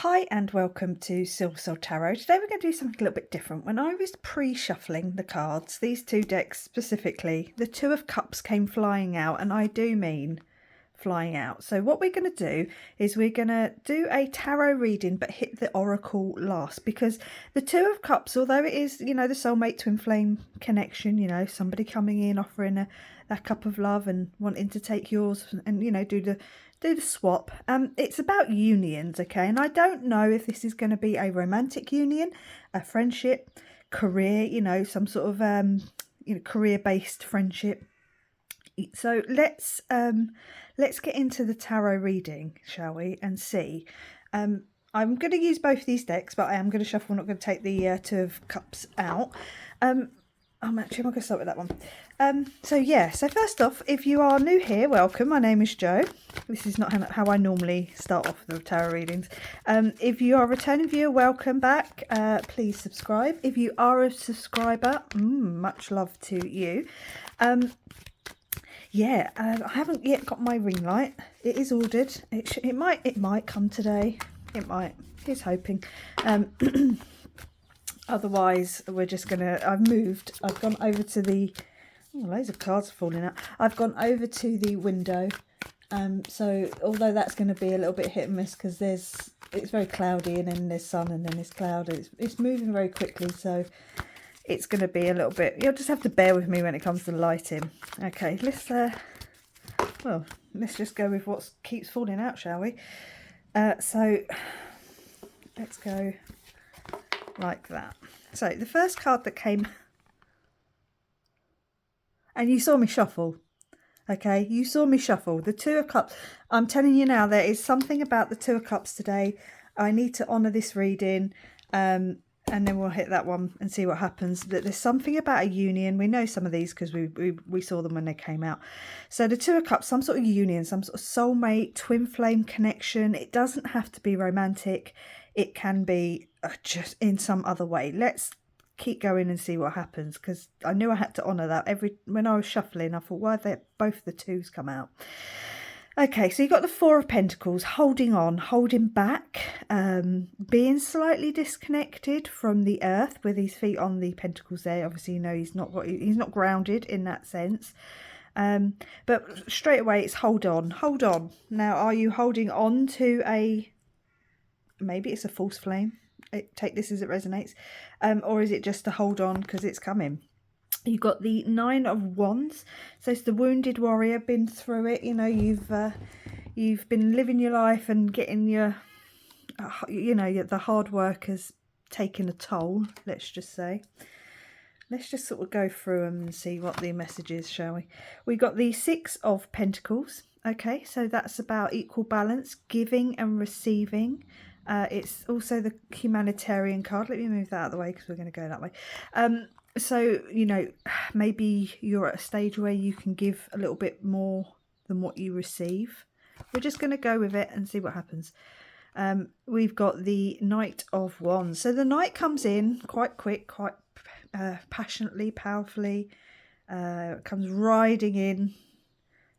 Hi and welcome to Silver Soul Tarot. Today we're going to do something a little bit different. When I was pre-shuffling the cards, these two decks specifically, the Two of Cups came flying out, and I do mean flying out. So what we're going to do is we're going to do a tarot reading but hit the oracle last, because the Two of Cups, although it is, you know, the soulmate twin flame connection, you know, somebody coming in offering a cup of love and wanting to take yours and, you know, do the swap. It's about unions, okay? And I don't know if this is going to be a romantic union, a friendship, career, you know, some sort of career-based friendship. So let's get into the tarot reading, shall we, and see. I'm going to use both these decks, but I am going to shuffle. I'm not going to take the Two of Cups out. I'm going to start with that one. So first off, if you are new here, welcome. My name is Jo. This is not how I normally start off the tarot readings. If you are a returning viewer, welcome back. Please subscribe. If you are a subscriber, much love to you. I haven't yet got my ring light. It is ordered. It might come today. It might. Here's hoping. Otherwise, we're just gonna. I've gone over to the. Oh, loads of cards are falling out. I've gone over to the window. So although that's going to be a little bit hit and miss, because it's very cloudy and then there's sun and then there's cloud. It's moving very quickly, so it's going to be a little bit. You'll just have to bear with me when it comes to lighting. Okay, let's just go with what keeps falling out, shall we? So let's go like that. So the first card that came, and you saw me shuffle, okay? You saw me shuffle. The Two of Cups. I'm telling you now, there is something about the Two of Cups today. I need to honour this reading, and then we'll hit that one and see what happens. But there's something about a union. We know some of these because we saw them when they came out. So the Two of Cups, some sort of union, some sort of soulmate, twin flame connection. It doesn't have to be romantic. It can be just in some other way. Let's keep going and see what happens, because I knew I had to honour that. When I was shuffling, I thought, why did both the twos come out? Okay, so you got the Four of Pentacles, holding on, holding back, being slightly disconnected from the earth with his feet on the pentacles there. Obviously, you know, he's not grounded in that sense. But straight away it's hold on. Now, are you holding on to maybe it's a false flame? Take this as it resonates, or is it just to hold on because it's coming? You've got the Nine of Wands, so it's the wounded warrior, been through it. You know, you've been living your life and getting your, the hard work has taken a toll. Let's just say. Let's just sort of go through them and see what the message is, shall we? We got the Six of Pentacles. Okay, so that's about equal balance, giving and receiving. It's also the humanitarian card. Let me move that out of the way because we're going to go that way. So, you know, maybe you're at a stage where you can give a little bit more than what you receive. We're just going to go with it and see what happens. We've got the Knight of Wands. So the Knight comes in quite quick, quite passionately, powerfully. Comes riding in.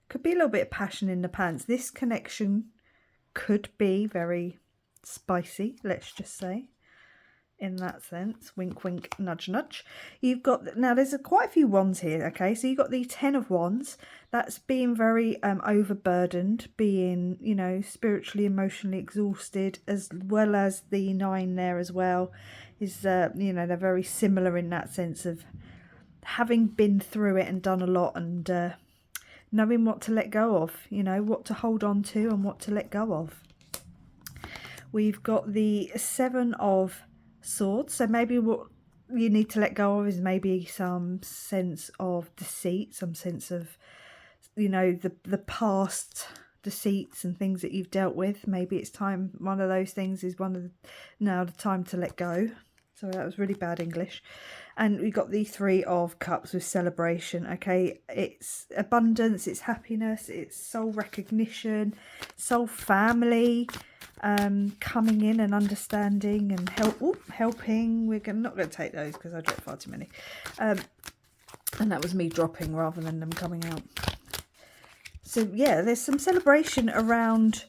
Could be a little bit of passion in the pants. This connection could be very spicy, let's just say, in that sense. Wink wink, nudge nudge. You've got, now there's quite a few wands here, okay? So you've got the Ten of Wands. That's being very overburdened, being, you know, spiritually, emotionally exhausted, as well as the Nine there as well. Is you know, they're very similar in that sense of having been through it and done a lot, and knowing what to let go of, you know, what to hold on to and what to let go of. We've got the Seven of Swords. So maybe what you need to let go of is maybe some sense of deceit, some sense of, you know, the past deceits and things that you've dealt with. Maybe it's time, one of those things is now the time to let go. Sorry, that was really bad English. And we got the Three of Cups with celebration. Okay, it's abundance, it's happiness, it's soul recognition, soul family, coming in and understanding and helping. We're not going to take those because I dropped far too many. And that was me dropping rather than them coming out. So yeah, there's some celebration around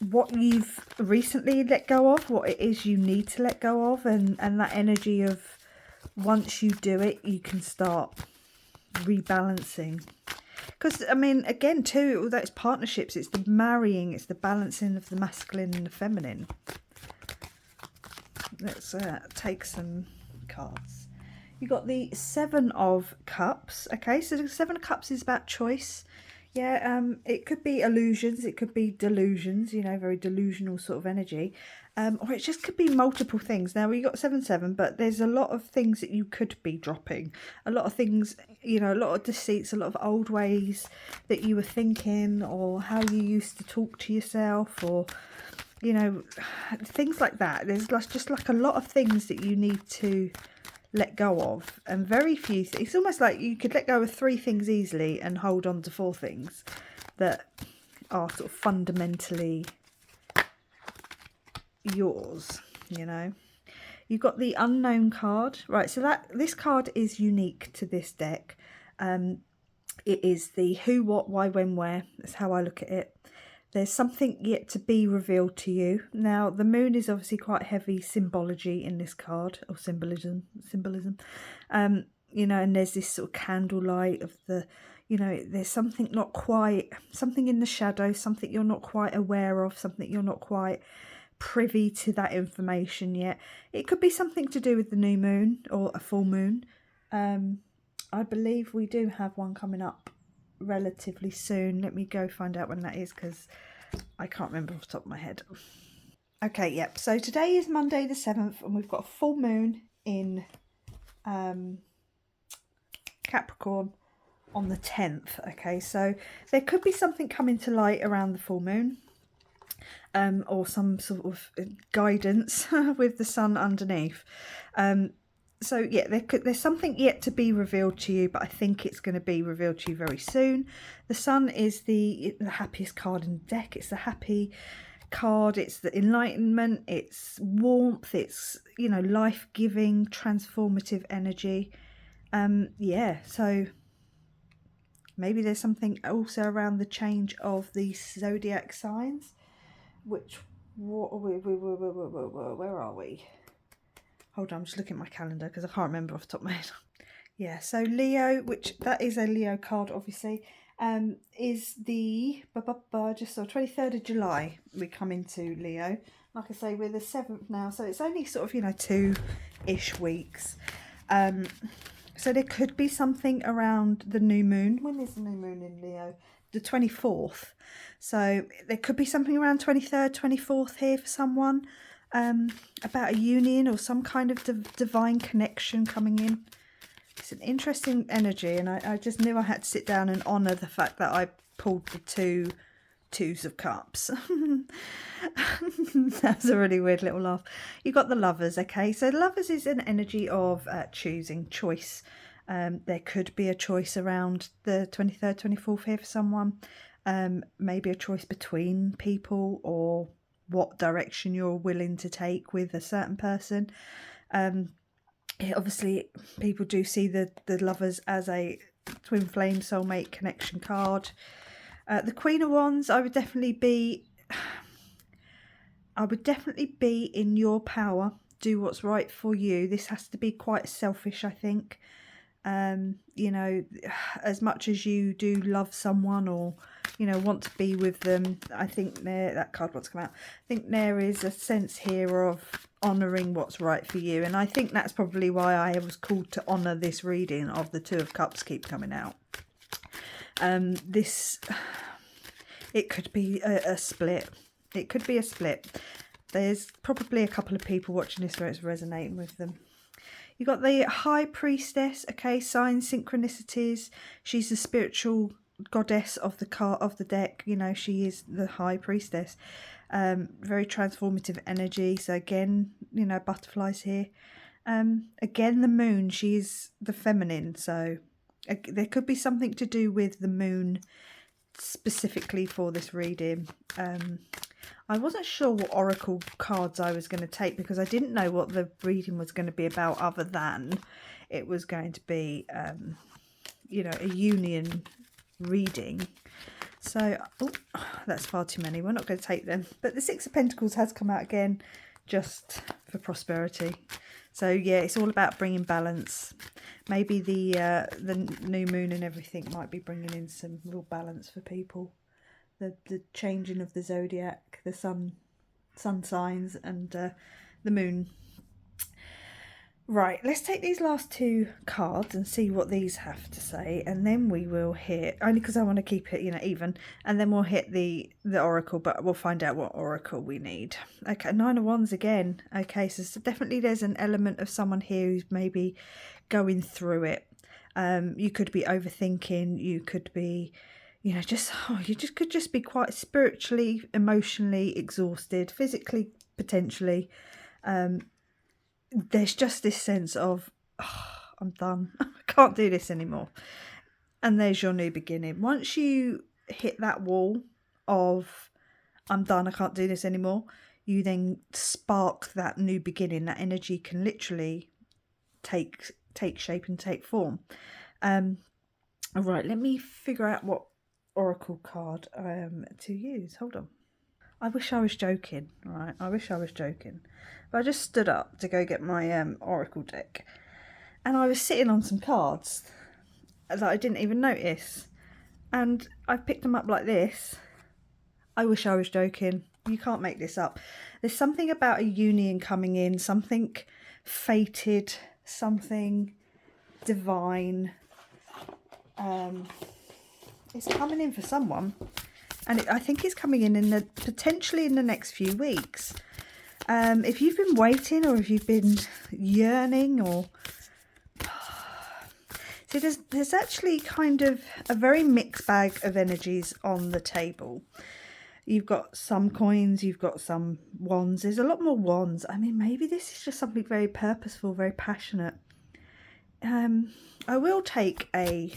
what you've recently let go of, what it is you need to let go of, and that energy of once you do it, you can start rebalancing. Because, I mean, again, too, although it's partnerships, it's the marrying, it's the balancing of the masculine and the feminine. Let's take some cards. You got the Seven of Cups. Okay, so the Seven of Cups is about choice. Yeah, it could be illusions, it could be delusions, you know, very delusional sort of energy. Or it just could be multiple things. Now, we got 7-7, but there's a lot of things that you could be dropping. A lot of things, you know, a lot of deceits, a lot of old ways that you were thinking, or how you used to talk to yourself, or, you know, things like that. There's just like a lot of things that you need to let go of, and very few things. It's almost like you could let go of 3 things easily and hold on to 4 things that are sort of fundamentally yours, you know. You've got the Unknown card, right? So that this card is unique to this deck. It is the who, what, why, when, where. That's how I look at it. There's something yet to be revealed to you. Now, the moon is obviously quite heavy symbology in this card, or symbolism. You know, and there's this sort of candlelight of the, you know, there's something not quite, something in the shadow, something you're not quite aware of, something you're not quite privy to that information yet. It could be something to do with the new moon or a full moon. I believe we do have one coming up relatively soon. Let me go find out when that is, because I can't remember off the top of my head. Okay, yep. So today is Monday the 7th, and we've got a full moon in Capricorn on the 10th. Okay, so there could be something coming to light around the full moon, or some sort of guidance with the sun underneath. So yeah, there's something yet to be revealed to you, but I think it's going to be revealed to you very soon. The sun is the happiest card in the deck. It's the happy card. It's the enlightenment. It's warmth. It's, you know, life-giving, transformative energy. Yeah, so maybe there's something also around the change of the zodiac signs. Which, where are we? Hold on, I'm just looking at my calendar because I can't remember off the top of my head. Yeah, so Leo, which that is a Leo card, obviously, is the just so 23rd of July we come into Leo. Like I say, we're the 7th now, so it's only sort of, you know, 2-ish weeks. So there could be something around the new moon. When is the new moon in Leo? The 24th. So there could be something around 23rd, 24th here for someone. About a union or some kind of divine connection coming in. It's an interesting energy, and I just knew I had to sit down and honour the fact that I pulled the 2 Twos of Cups. That's a really weird little laugh. You got the Lovers, okay? So Lovers is an energy of choosing, choice. There could be a choice around the 23rd, 24th here for someone. Maybe a choice between people, or what direction you're willing to take with a certain person. Obviously, people do see the Lovers as a twin flame soulmate connection card. The Queen of Wands, I would definitely be in your power. Do what's right for you. This has to be quite selfish, I think. You know, as much as you do love someone, or, you know, want to be with them, I think that card wants to come out. I think there is a sense here of honouring what's right for you, and I think that's probably why I was called to honour this reading of the 2 of Cups keep coming out. It could be a split. It could be a split. There's probably a couple of people watching this where it's resonating with them. You got the High Priestess, okay, signs, synchronicities. She's the spiritual goddess of the deck. You know, she is the High Priestess. Very transformative energy. So again, you know, butterflies here. Again, the moon, she's the feminine. So there could be something to do with the moon specifically for this reading. I wasn't sure what oracle cards I was going to take, because I didn't know what the reading was going to be about, other than it was going to be, you know, a union reading. So, oh, that's far too many. We're not going to take them. But the Six of Pentacles has come out again, just for prosperity. So yeah, it's all about bringing balance. Maybe the new moon and everything might be bringing in some real balance for people. The changing of the zodiac, the sun signs, and the moon. Right, let's take these last two cards and see what these have to say, and then we will hit, only because I want to keep it, you know, even, and then we'll hit the oracle, but we'll find out what oracle we need. Okay, Nine of Wands again. Okay, so definitely there's an element of someone here who's maybe going through it. You could be overthinking, you could be, you know, could just be quite spiritually, emotionally exhausted, physically potentially. There's just this sense of, oh, I'm done. I can't do this anymore. And there's your new beginning. Once you hit that wall of, I'm done, I can't do this anymore, you then spark that new beginning. That energy can literally take shape and take form. All right, let me figure out what oracle card to use. Hold on. I wish I was joking, right? I wish I was joking. But I just stood up to go get my oracle deck. And I was sitting on some cards that I didn't even notice. And I picked them up like this. I wish I was joking. You can't make this up. There's something about a union coming in. Something fated. Something divine. It's coming in for someone. And I think it's coming in potentially in the next few weeks. If you've been waiting, or if you've been yearning, or see, there's actually kind of a very mixed bag of energies on the table. You've got some coins, you've got some wands. There's a lot more wands. I mean, maybe this is just something very purposeful, very passionate. I will take a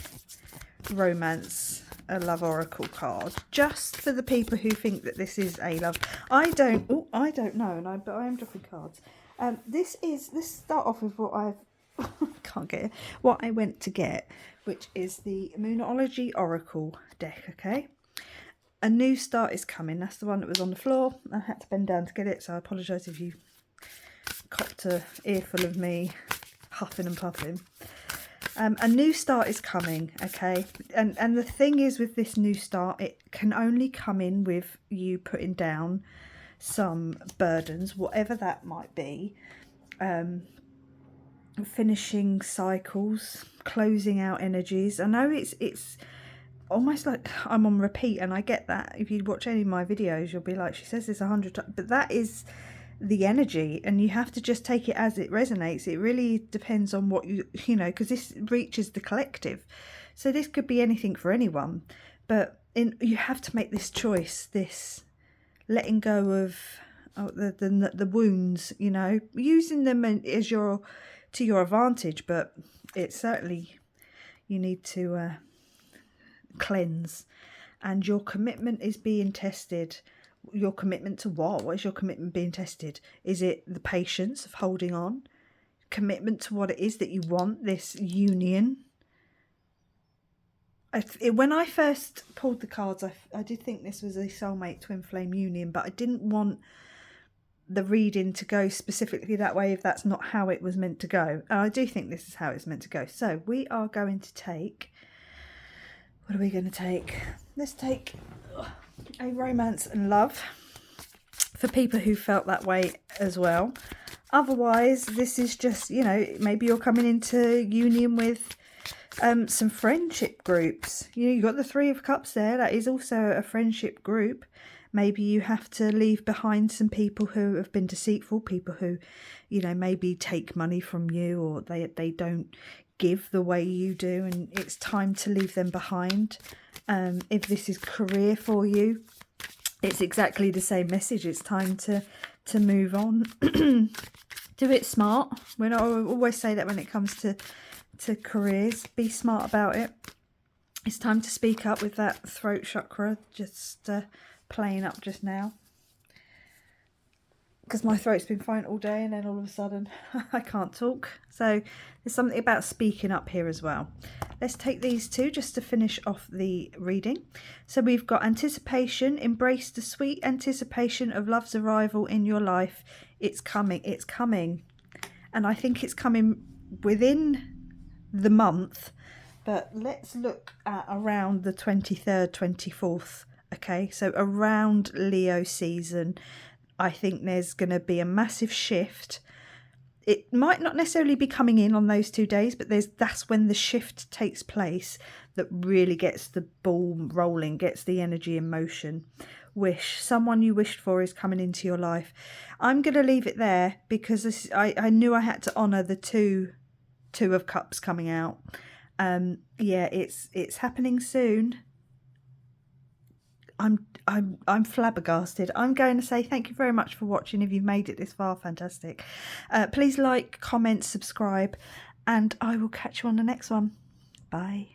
romance, a love oracle card, just for the people who think that this is a love. I don't know, but I am dropping cards. Let's start off with what I've can't get it, what I went to get, which is the Moonology Oracle deck. Okay, a new start is coming. That's the one that was on the floor. I had to bend down to get it, so I apologise if you copped a earful of me huffing and puffing. A new start is coming, okay? And the thing is, with this new start, it can only come in with you putting down some burdens, whatever that might be. Finishing cycles, closing out energies. I know it's almost like I'm on repeat, and I get that. If you watch any of my videos, you'll be like, she says this 100 times, but that is the energy, and you have to just take it as it resonates. It really depends on what you know, because this reaches the collective, so this could be anything for anyone, but you have to make this choice, this letting go of the wounds, you know, using them as to your advantage, but it's certainly, you need to cleanse, and your commitment is being tested. Your commitment to what? What is your commitment being tested? Is it the patience of holding on? Commitment to what it is that you want, this union? When I first pulled the cards, I did think this was a soulmate twin flame union, but I didn't want the reading to go specifically that way if that's not how it was meant to go. And I do think this is how it's meant to go. So we are going to take... What are we going to take? Let's take a romance and love for people who felt that way as well. Otherwise, this is just, you know, maybe you're coming into union with some friendship groups. You know, you've got the Three of Cups there. That is also a friendship group. Maybe you have to leave behind some people who have been deceitful, people who, you know, maybe take money from you, or they don't give the way you do, and it's time to leave them behind. If this is career for you, it's exactly the same message. It's time to move on. Do it smart. I always say that when it comes to careers, be smart about it. It's time to speak up with that throat chakra just playing up just now. because my throat's been fine all day, and then all of a sudden I can't talk. So there's something about speaking up here as well. Let's take these two just to finish off the reading. So we've got anticipation. Embrace the sweet anticipation of love's arrival in your life. It's coming. It's coming. And I think it's coming within the month. But let's look at around the 23rd, 24th. Okay, so around Leo season, I think there's going to be a massive shift. It might not necessarily be coming in on those 2 days, but that's when the shift takes place that really gets the ball rolling, gets the energy in motion. Someone you wished for is coming into your life. I'm going to leave it there because I knew I had to honour the two of cups coming out. Yeah, it's happening soon. I'm flabbergasted. I'm going to say thank you very much for watching. If you've made it this far, fantastic. Please like, comment, subscribe, and I will catch you on the next one. Bye.